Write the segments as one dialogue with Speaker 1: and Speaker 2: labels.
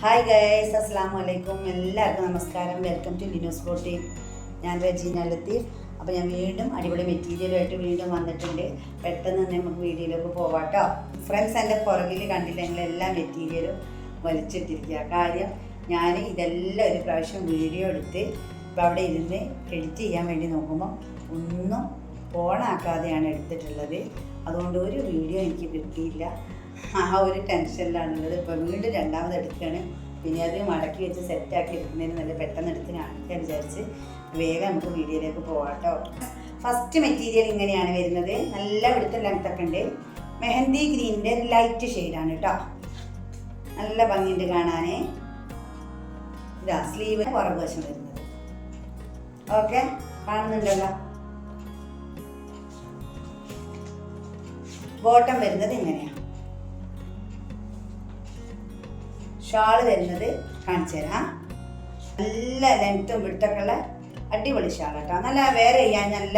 Speaker 1: Hi guys, അസ്സലാമു അലൈക്കും. എല്ലാവർക്കും നമസ്കാരം. വെൽക്കം ടു ലിനോസ് ബോട്ടി. ഞാൻ റജീന ലത്തീഫ്. അപ്പോൾ ഞാൻ വീണ്ടും അടിപൊളി മെറ്റീരിയലായിട്ട് വീണ്ടും വന്നിട്ടുണ്ട്. പെട്ടെന്ന് തന്നെ നമുക്ക് വീഡിയോയിലേക്ക് പോവാം കേട്ടോ. ഫ്രണ്ട്സ്, എൻ്റെ പുറകിൽ കണ്ടില്ലെങ്കിൽ എല്ലാ മെറ്റീരിയലും വലിച്ചിട്ടിരിക്കുക. കാര്യം ഞാൻ ഇതെല്ലാം ഒരു പ്രാവശ്യം വീഡിയോ എടുത്ത് ഇപ്പോൾ അവിടെ ഇരുന്ന് എഡിറ്റ് ചെയ്യാൻ വേണ്ടി നോക്കുമ്പോൾ ഒന്നും ഓണാക്കാതെയാണ് എടുത്തിട്ടുള്ളത്. അതുകൊണ്ട് ഒരു വീഡിയോ എനിക്ക് കിട്ടിയില്ല. ആ ഒരു ടെൻഷനിലാണുള്ളത്. ഇപ്പോൾ വീണ്ടും രണ്ടാമത് എടുക്കുകയാണ്. പിന്നെ അത് മടക്കി വെച്ച് സെറ്റാക്കി എടുക്കുന്നതിന് നല്ല പെട്ടെന്ന് എടുത്ത് കാണിക്കാൻ വിചാരിച്ച് വേഗം നമുക്ക് വീഡിയോയിലേക്ക് പോകാം കേട്ടോ. ഫസ്റ്റ് മെറ്റീരിയൽ ഇങ്ങനെയാണ് വരുന്നത്. നല്ല വെളുത്ത ലെങ്ത്തൊക്കെ ഉണ്ട്. മെഹന്തി ഗ്രീനിൻ്റെ ലൈറ്റ് ഷെയ്ഡാണ് കേട്ടോ. നല്ല ഭംഗിയുണ്ട് കാണാൻ. ഇതാ സ്ലീവ് പുറകുവശം വരുന്നത്. ഓക്കെ, കാണുന്നുണ്ടല്ലോ. ബോട്ടം വരുന്നത് ഇങ്ങനെയാണ്. ഷാള് വരുന്നത് കാണിച്ചു തരാം. നല്ല ലെങ്ത്തും വിട്ടൊക്കെ ഉള്ള അടിപൊളി ഷാൾ കേട്ടോ. നല്ല വെയർ ചെയ്യാൻ നല്ല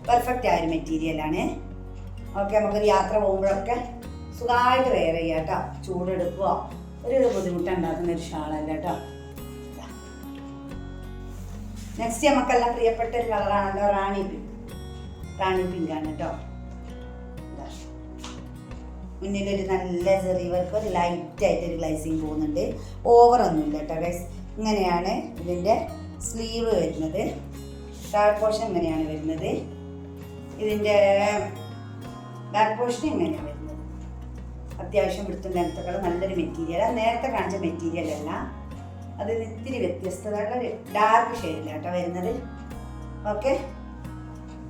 Speaker 1: പെർഫെക്റ്റ് ആയൊരു മെറ്റീരിയലാണ്. ഓക്കെ, നമുക്കൊരു യാത്ര പോകുമ്പോഴൊക്കെ സുഖമായിട്ട് വെയർ ചെയ്യാം കേട്ടോ. ചൂടെടുക്കുകയോ ഒരു ബുദ്ധിമുട്ടുണ്ടാക്കുന്ന ഒരു ഷാളല്ല കേട്ടോ. നെക്സ്റ്റ് നമുക്കെല്ലാം പ്രിയപ്പെട്ട ഒരു കളറാണല്ലോ റാണി പിങ്ക്. റാണി പിങ്കാണ് കേട്ടോ. മുന്നിലൊരു നല്ല ചെറിയ വർക്ക്, ഒരു ലൈറ്റായിട്ടൊരു ഗ്ലൈസിങ് പോകുന്നുണ്ട്. ഓവറൊന്നുമില്ല കേട്ടോ ഗൈസ്. ഇങ്ങനെയാണ് ഇതിൻ്റെ സ്ലീവ് വരുന്നത്. ഷാർട്ട് പോർഷൻ ഇങ്ങനെയാണ് വരുന്നത്. ഇതിൻ്റെ ബാക്ക് പോർഷൻ ഇങ്ങനെയാണ് വരുന്നത്. അത്യാവശ്യം വൃത്തും ലെങ്ത്തൊക്കെ നല്ലൊരു മെറ്റീരിയൽ. അത് നേരത്തെ കാണിച്ച മെറ്റീരിയൽ അല്ല, അത് ഇത്തിരി വ്യത്യസ്തതയുള്ള ഒരു ഡാർക്ക് ഷെയ്ഡിലാണ് കേട്ടോ വരുന്നത്. ഓക്കെ,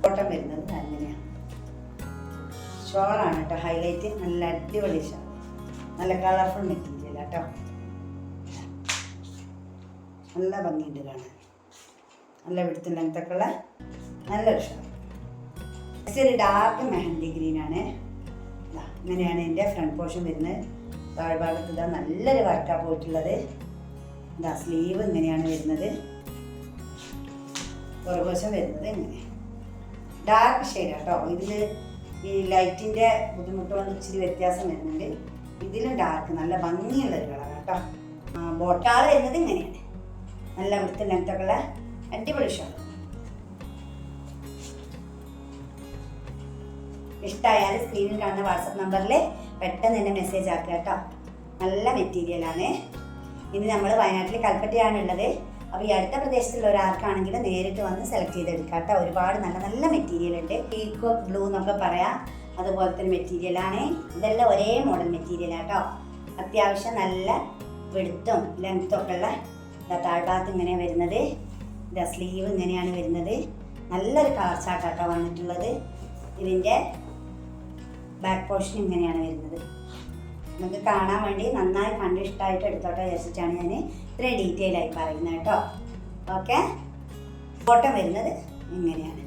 Speaker 1: ബോട്ടം വരുന്നത് അങ്ങനെയാണ്. ഷോളാണ് കേട്ടോ ഹൈലൈറ്റ്. നല്ല അടിപൊളി ഷോൾ, നല്ല കളർഫുൾ മെറ്റീരിയൽ കേട്ടോ. നല്ല ഭംഗിയുണ്ട് കാണാൻ. നല്ല വെടുത്തും ലെങ്ത്തൊക്കെ ഉള്ള നല്ലൊരു ഷോൾ. നെക്സ്റ്റ് ഒരു ഡാർക്ക് മെഹന്തി ഗ്രീനാണ്. ഇങ്ങനെയാണ് എൻ്റെ ഫ്രണ്ട് പോർഷൻ വരുന്നത്. താഴ്ഭാഗത്ത് ഇതാ നല്ലൊരു വർക്കാണ് പോയിട്ടുള്ളത്. ഇതാ സ്ലീവ് ഇങ്ങനെയാണ് വരുന്നത്. പുറകുവശം വരുന്നത് ഇങ്ങനെ ഡാർക്ക് ഷെയ്ഡ് കേട്ടോ. ഇതിൽ ഈ ലൈറ്റിൻ്റെ ബുദ്ധിമുട്ട് കൊണ്ട് ഇച്ചിരി വ്യത്യാസം വരുന്നുണ്ട്. ഇതിലും ഡാർക്ക് നല്ല ഭംഗിയുള്ളൊരു കളർ കേട്ടോ. ബോട്ടാൾ വരുന്നത് ഇങ്ങനെയാണ്. നല്ല വൃത്തി ലെങ്ത്തൊക്കെ ഉള്ള അടിപൊളി ഷാൾ. ഇഷ്ടമായാൽ സ്ക്രീനിൽ കാണുന്ന വാട്സപ്പ് നമ്പറിൽ പെട്ടെന്ന് തന്നെ മെസ്സേജ് ആക്കുക കേട്ടോ. നല്ല മെറ്റീരിയലാണ്. ഇനി നമ്മൾ വയനാട്ടിൽ കൽപ്പറ്റയാണുള്ളത്. അപ്പോൾ ഈ അടുത്ത പ്രദേശത്തുള്ള ഒരാൾക്കാണെങ്കിൽ നേരിട്ട് വന്ന് സെലക്ട് ചെയ്തെടുക്കാം കേട്ടോ. ഒരുപാട് നല്ല നല്ല മെറ്റീരിയൽ ഉണ്ട്. പീക്കോക്ക് ബ്ലൂ എന്നൊക്കെ പറയാം, അതുപോലത്തെ ഒരു മെറ്റീരിയലാണ്. ഇതെല്ലാം ഒരേ മോഡൽ മെറ്റീരിയലാണ് കേട്ടോ. അത്യാവശ്യം നല്ല വെടുത്തും ലെങ്ത്തൊക്കെ ഉള്ള താഴ്ഭാഗത്ത് ഇങ്ങനെ വരുന്നത്. ഇതാ സ്ലീവ് ഇങ്ങനെയാണ് വരുന്നത്. നല്ലൊരു കളർ ചാർട്ടാട്ടോ വന്നിട്ടുള്ളത്. ഇതിൻ്റെ ബാക്ക് പോർഷൻ ഇങ്ങനെയാണ് വരുന്നത്. നമുക്ക് കാണാൻ വേണ്ടി നന്നായി കണ്ട് ഇഷ്ടമായിട്ട് എടുത്തോട്ടെ വിചാരിച്ചിട്ടാണ് ഞാൻ ഇത്രയും ഡീറ്റെയിൽ ആയി പറയുന്നത് കേട്ടോ. ഓക്കെ, ബോട്ടം വരുന്നത് ഇങ്ങനെയാണ്.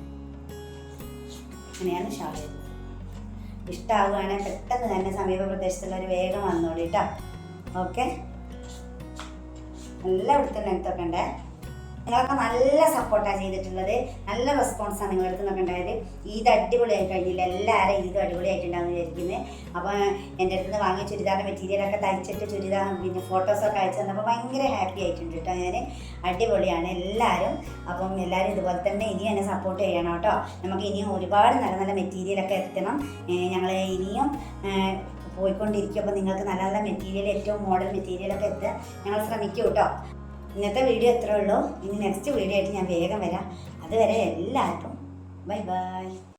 Speaker 1: ഇങ്ങനെയാണ് ഷാൾ വരുന്നത്. ഇഷ്ടമാവുകയാണെങ്കിൽ പെട്ടെന്ന് തന്നെ സമീപ പ്രദേശത്തുള്ളവർ വേഗം വന്നോളൂ കേട്ടോ. ഓക്കെ, നല്ല ഇവിടുത്തെ ലെങ്ത്തൊക്കെ ഉണ്ട്. നിങ്ങളൊക്കെ നല്ല സപ്പോർട്ടാണ് ചെയ്തിട്ടുള്ളത്. നല്ല റെസ്പോൺസാണ് നിങ്ങളുടെ അടുത്ത് നിന്നൊക്കെ ഉണ്ടായത്. ഈദ് അടിപൊളിയായി കഴിഞ്ഞില്ല. എല്ലാവരും ഈദും അടിപൊളിയായിട്ടുണ്ടാകുന്ന വിചാരിക്കുന്നത്. അപ്പോൾ എൻ്റെ അടുത്ത് നിന്ന് വാങ്ങിയ ചുരിദാറിൻ്റെ മെറ്റീരിയലൊക്കെ തയ്ച്ചിട്ട് ചുരിദാർ പിന്നെ ഫോട്ടോസൊക്കെ അയച്ചു തന്നപ്പോൾ ഭയങ്കര ഹാപ്പി ആയിട്ടുണ്ട് കേട്ടോ. ഞാൻ അടിപൊളിയാണ് എല്ലാവരും. അപ്പം എല്ലാവരും ഇതുപോലെ തന്നെ ഇനിയും എന്നെ സപ്പോർട്ട് ചെയ്യണം കേട്ടോ. നമുക്ക് ഇനിയും ഒരുപാട് നല്ല നല്ല മെറ്റീരിയലൊക്കെ എത്തണം. ഞങ്ങൾ ഇനിയും പോയിക്കൊണ്ടിരിക്കും. അപ്പോൾ നിങ്ങൾക്ക് നല്ല നല്ല മെറ്റീരിയൽ, ഏറ്റവും മോഡൽ മെറ്റീരിയലൊക്കെ എത്താൻ ഞങ്ങൾ ശ്രമിക്കും കേട്ടോ. ഇന്നത്തെ വീഡിയോ എത്രയേ ഉള്ളൂ. ഇനി നെക്സ്റ്റ് വീഡിയോ ആയിട്ട് ഞാൻ വേഗം വരാം. അതുവരെ എല്ലാവർക്കും ബൈ ബൈ.